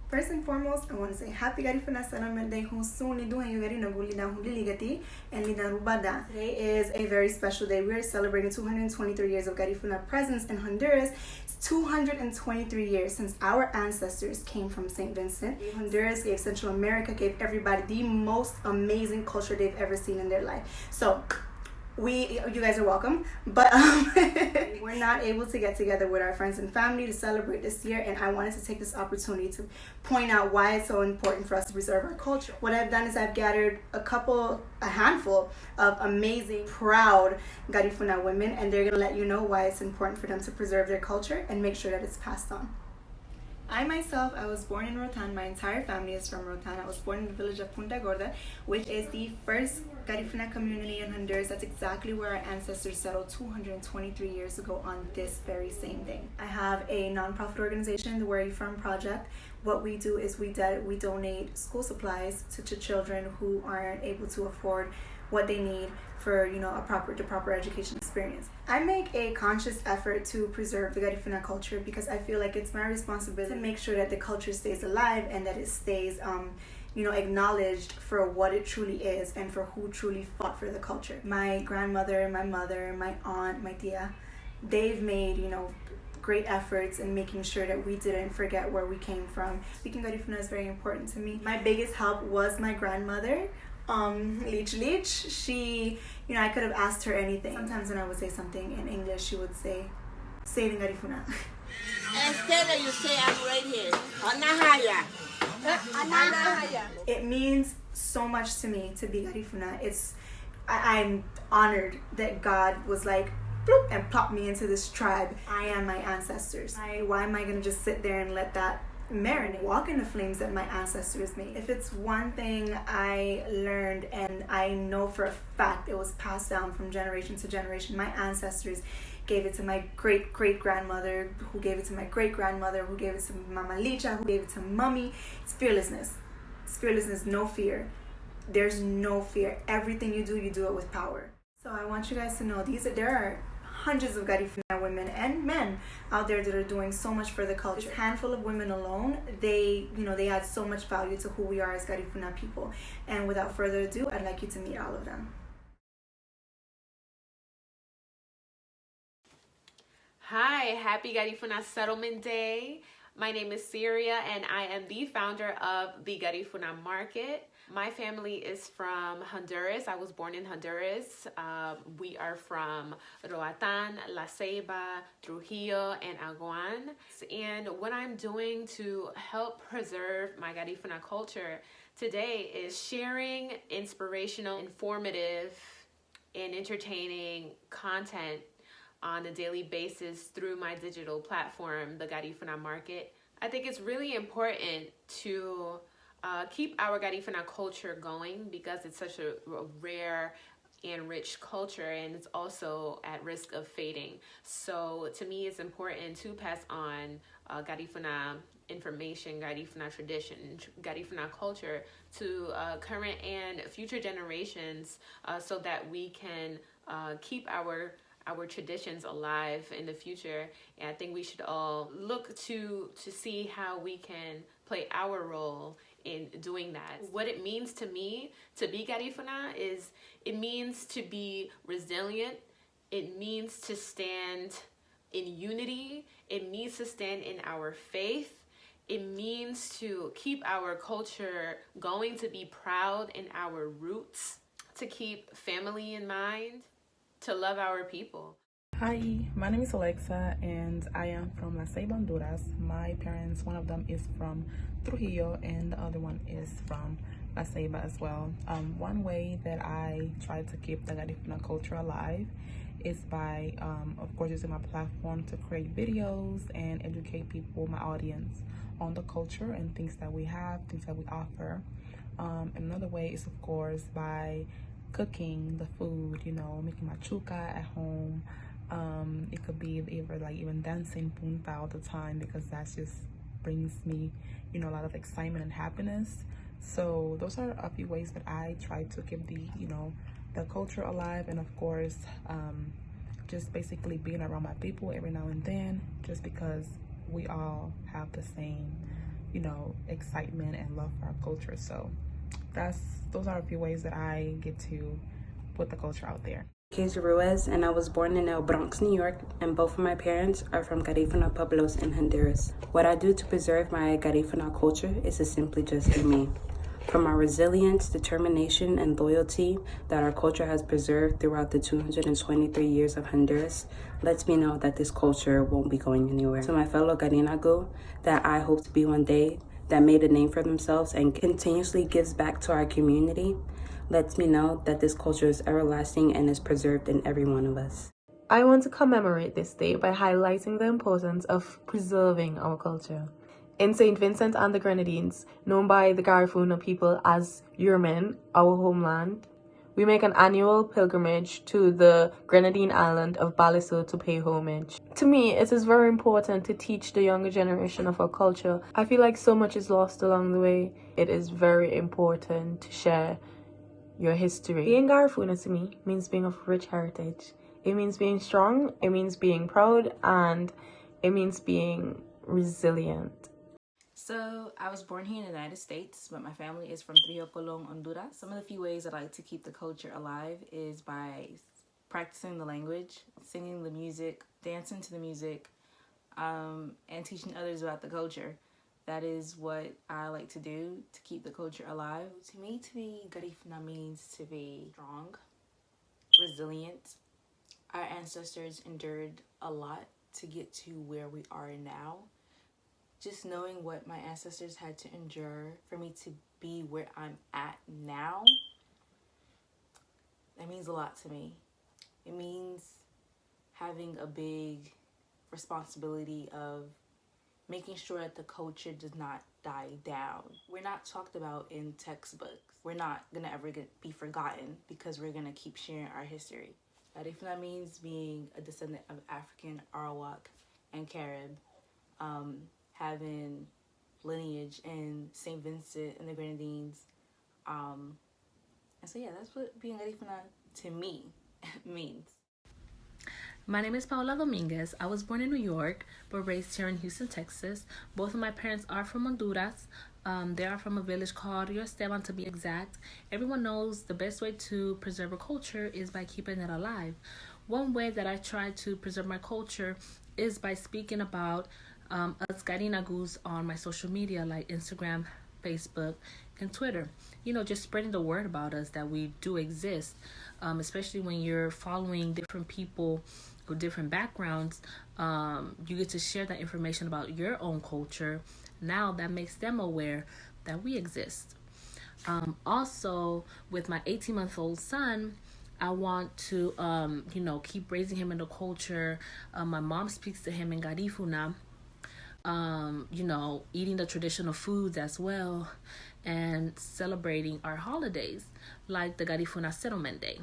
First and foremost, I want to say Happy Garifuna Settlement Day. Garinagu and Rubada. Today is a very special day. We are celebrating 223 years of Garifuna presence in Honduras. It's 223 years since our ancestors came from St. Vincent. Honduras gave Central America, gave everybody the most amazing culture they've ever seen in their life. So you guys are welcome, but we're not able to get together with our friends and family to celebrate this year, and I wanted to take this opportunity to point out why it's so important for us to preserve our culture. What I've done is I've gathered a handful of amazing, proud Garifuna women, and they're gonna let you know why it's important for them to preserve their culture and make sure that it's passed on. I was born in Roatan. My entire family is from Roatan. I was born in the village of Punta Gorda, which is the first Garifuna community in Honduras. That's exactly where our ancestors settled 223 years ago on this very same day. I have a non-profit organization, the Where Are You From Project. What we do is we donate school supplies to children who aren't able to afford what they need for the proper education experience. I make a conscious effort to preserve the Garifuna culture because I feel like it's my responsibility to make sure that the culture stays alive and that it stays acknowledged for what it truly is and for who truly fought for the culture. My grandmother, my mother, my aunt, my tia, they've made great efforts in making sure that we didn't forget where we came from. Speaking Garifuna is very important to me. My biggest help was my grandmother, Lich. She, I could have asked her anything. Sometimes when I would say something in English, she would say it in Garifuna. Instead you say I'm right here. Anahaya. It means so much to me to be Garifuna. I'm honored that God was like, bloop, and plopped me into this tribe. I am my ancestors. Why am I going to just sit there and let that marinate, walk in the flames that my ancestors made? If it's one thing I learned, and I know for a fact it was passed down from generation to generation, my ancestors gave it to my great-great-grandmother, who gave it to my great-grandmother, who gave it to Mama Licha, who gave it to Mummy. It's fearlessness. It's fearlessness, no fear. There's no fear. Everything you do it with power. So I want you guys to know there are hundreds of Garifuna women and men out there that are doing so much for the culture. This handful of women alone, they add so much value to who we are as Garifuna people. And without further ado, I'd like you to meet all of them. Hi, happy Garifuna Settlement Day. My name is Syria and I am the founder of the Garifuna Market. My family is from Honduras. I was born in Honduras. We are from Roatan, La Ceiba, Trujillo, and Aguan. And what I'm doing to help preserve my Garifuna culture today is sharing inspirational, informative, and entertaining content on a daily basis through my digital platform, the Garifuna Market. I think it's really important to keep our Garifuna culture going because it's such a rare and rich culture, and it's also at risk of fading. So to me, it's important to pass on Garifuna information, Garifuna tradition, Garifuna culture to current and future generations so that we can keep our traditions alive in the future. And I think we should all look to see how we can play our role in doing that. What it means to me to be Garifuna is it means to be resilient. It means to stand in unity. It means to stand in our faith. It means to keep our culture going, to be proud in our roots, to keep family in mind, to love our people. Hi, my name is Alexa and I am from La Ceiba, Honduras. My parents, one of them is from Trujillo and the other one is from La Ceiba as well. One way that I try to keep the Garifuna culture alive is by, of course, using my platform to create videos and educate people, my audience, on the culture and things that we have, things that we offer. Another way is, of course, by cooking the food, making machuca at home. It could be even dancing punta all the time because that just brings me, a lot of excitement and happiness. So those are a few ways that I try to keep the culture alive, and of course, just basically being around my people every now and then, just because we all have the same you know, excitement and love for our culture. So those are a few ways that I get to put the culture out there. Ruiz, and I was born in El Bronx, New York, and both of my parents are from Garifuna Pueblos in Honduras. What I do to preserve my Garifuna culture is to simply just be me. From our resilience, determination, and loyalty that our culture has preserved throughout the 223 years of Honduras lets me know that this culture won't be going anywhere. To my fellow Garinagu, that I hope to be one day, that made a name for themselves and continuously gives back to our community, lets me know that this culture is everlasting and is preserved in every one of us. I want to commemorate this day by highlighting the importance of preserving our culture. In St. Vincent and the Grenadines, known by the Garifuna people as Yurmen, our homeland, we make an annual pilgrimage to the Grenadine island of Baliceaux to pay homage. To me, it is very important to teach the younger generation of our culture. I feel like so much is lost along the way. It is very important to share your history. Being Garifuna to me means being of rich heritage. It means being strong, it means being proud, and it means being resilient. So I was born here in the United States, but my family is from Colón, Honduras. Some of the few ways I like to keep the culture alive is by practicing the language, singing the music, dancing to the music, and teaching others about the culture. That is what I like to do to keep the culture alive. To me, to be Garifuna means to be strong, resilient. Our ancestors endured a lot to get to where we are now. Just knowing what my ancestors had to endure for me to be where I'm at now, that means a lot to me. It means having a big responsibility of making sure that the culture does not die down. We're not talked about in textbooks. We're not gonna ever be forgotten because we're gonna keep sharing our history. Garifuna means being a descendant of African, Arawak, and Carib, having lineage in St. Vincent and the Grenadines. And so yeah, that's what being Garifuna to me means. My name is Paola Dominguez. I was born in New York, but raised here in Houston, Texas. Both of my parents are from Honduras. They are from a village called Rio Esteban, to be exact. Everyone knows the best way to preserve a culture is by keeping it alive. One way that I try to preserve my culture is by speaking about us Garinagus on my social media like Instagram, Facebook, and Twitter. You know, just spreading the word about us, that we do exist, especially when you're following different people with different backgrounds. You get to share that information about your own culture. Now that makes them aware that we exist. Also, with my 18-month-old son, I want to, keep raising him in the culture. My mom speaks to him in Garifuna. Eating the traditional foods as well, and celebrating our holidays like the Garifuna Settlement Day.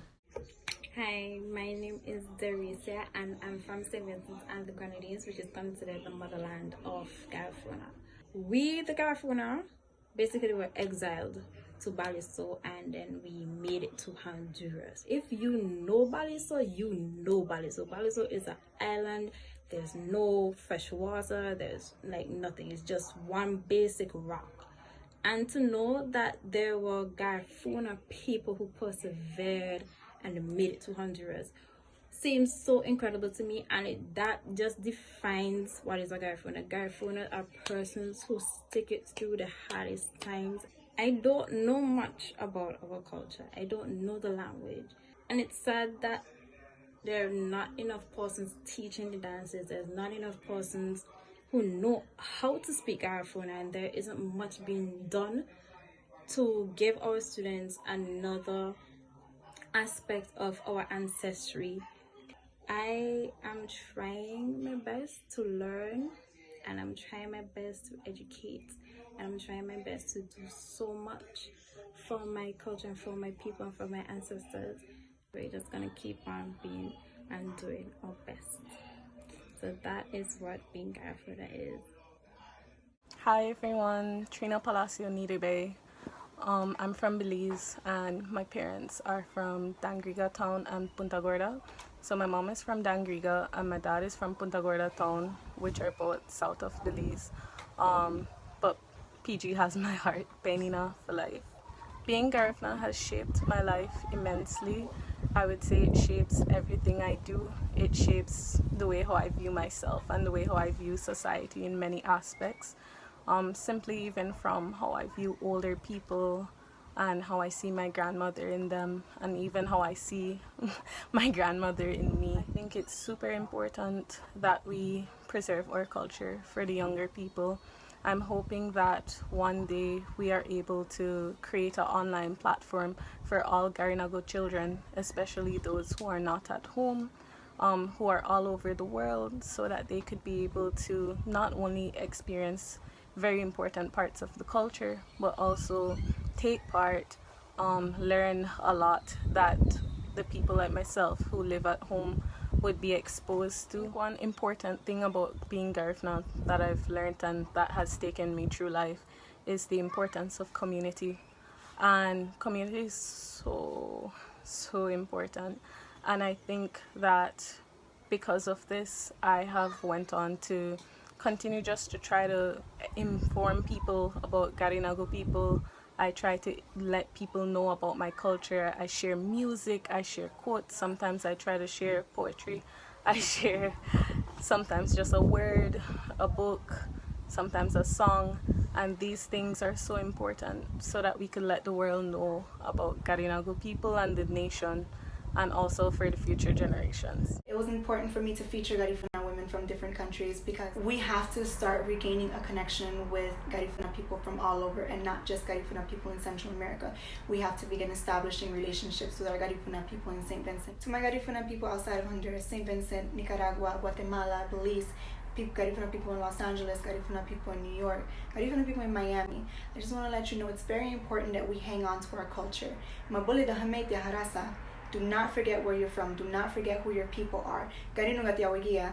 Hi, my name is Derisia and I'm from St. Vincent and the Grenadines, which is considered the motherland of Garifuna. We, the Garifuna, basically were exiled to Baliceaux and then we made it to Honduras. If you know Baliceaux, you know Baliceaux. Baliceaux is an island. There's no fresh water, there's like nothing. It's just one basic rock. And to know that there were Garifuna people who persevered and made it to Honduras seems so incredible to me, and that just defines what is a Garifuna. Garifuna are persons who stick it through the hardest times. I don't know much about our culture. I don't know the language. And it's sad that there are not enough persons teaching the dances. There's not enough persons who know how to speak Garifuna, and there isn't much being done to give our students another aspect of our ancestry. I am trying my best to learn, and I'm trying my best to educate, and I'm trying my best to do so much for my culture and for my people and for my ancestors. We're just gonna keep on being and doing our best. So that is what being Garifuna is. Hi everyone, Trina Palacio Nidebe. I'm from Belize and my parents are from Dangriga town and Punta Gorda. So my mom is from Dangriga and my dad is from Punta Gorda town, which are both south of Belize. But PG has my heart, Benina for life. Being Garifuna has shaped my life immensely. I would say it shapes everything I do. It shapes the way how I view myself and the way how I view society in many aspects. Simply even from how I view older people and how I see my grandmother in them, and even how I see my grandmother in me. I think it's super important that we preserve our culture for the younger people. I'm hoping that one day we are able to create an online platform for all Garinagu children, especially those who are not at home, who are all over the world, so that they could be able to not only experience very important parts of the culture, but also take part, learn a lot that the people like myself who live at home would be exposed to. One important thing about being Garifuna that I've learned and that has taken me through life is the importance of community. And community is so important. And I think that because of this, I have went on to continue just to try to inform people about Garinagu people. I try to let people know about my culture. I share music, I share quotes. Sometimes I try to share poetry. I share sometimes just a word, a book, sometimes a song. And these things are so important so that we can let the world know about Garinagu people and the nation, and also for the future generations. It was important for me to feature Garifuna women from different countries because we have to start regaining a connection with Garifuna people from all over, and not just Garifuna people in Central America. We have to begin establishing relationships with our Garifuna people in St. Vincent. To my Garifuna people outside of Honduras, St. Vincent, Nicaragua, Guatemala, Belize, Garifuna people in Los Angeles, Garifuna people in New York, Garifuna people in Miami, I just want to let you know it's very important that we hang on to our culture. Mabuli da hamete harasa. Do not forget where you're from. Do not forget who your people are.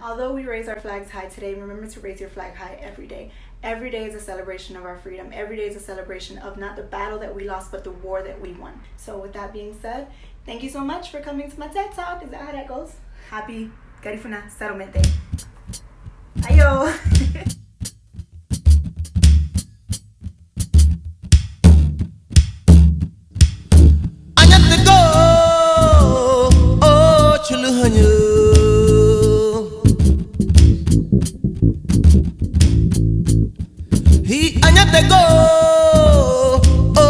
Although we raise our flags high today, remember to raise your flag high every day. Every day is a celebration of our freedom. Every day is a celebration of not the battle that we lost, but the war that we won. So with that being said, thank you so much for coming to my TED Talk. Is that how that goes? Happy Garifuna Settlement Day. Ayo!